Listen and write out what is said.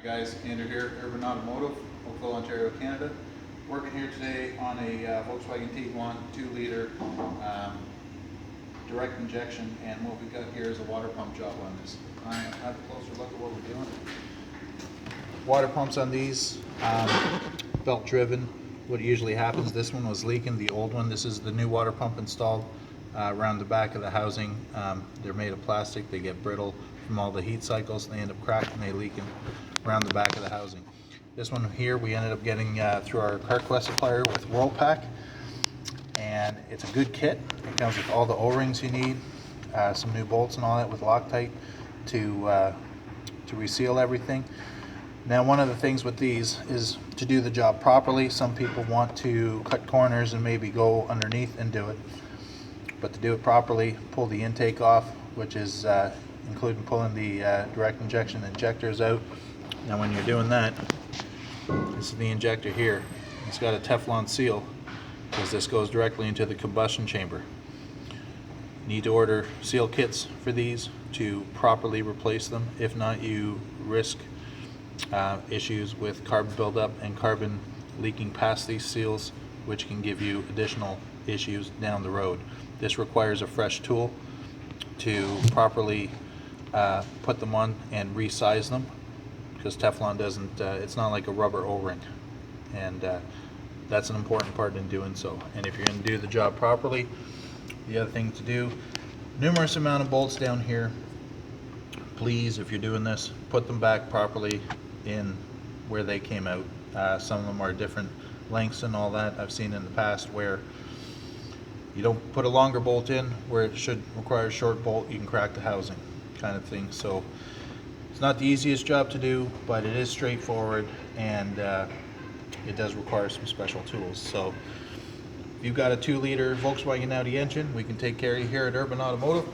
Guys, Andrew here, Urban Automotive, Oakville Ontario, Canada. Working here today on a Volkswagen Tiguan 2-liter direct injection, and what we got here is a water pump job on this. I have a closer look at what we're doing. Water pumps on these, belt driven. What usually happens, this one was leaking, the old one. This is the new water pump installed around the back of the housing. They're made of plastic, they get brittle from all the heat cycles, they end up cracking, they leaking around the back of the housing. This one here we ended up getting through our CarQuest supplier with Whirlpack, and it's a good kit. It comes with all the O-rings you need, some new bolts and all that with Loctite to reseal everything. Now, one of the things with these is to do the job properly. Some people want to cut corners and maybe go underneath and do it, but to do it properly, pull the intake off, which is including pulling the direct injection injectors out. Now when you're doing that, this is the injector here. It's got a Teflon seal because this goes directly into the combustion chamber. You need to order seal kits for these to properly replace them. If not, you risk issues with carbon buildup and carbon leaking past these seals, which can give you additional issues down the road. This requires a fresh tool to properly put them on and resize them, because Teflon doesn't, it's not like a rubber O-ring, and that's an important part in doing so. And if you're going to do the job properly, the other thing to do, numerous amount of bolts down here. Please, if you're doing this, put them back properly in where they came out. Some of them are different lengths and all that. I've seen in the past where you don't put a longer bolt in where it should require a short bolt, you can crack the housing kind of thing. So it's not the easiest job to do, but it is straightforward, and it does require some special tools. So if you've got a 2-liter Volkswagen Audi engine, we can take care of you here at Urban Automotive.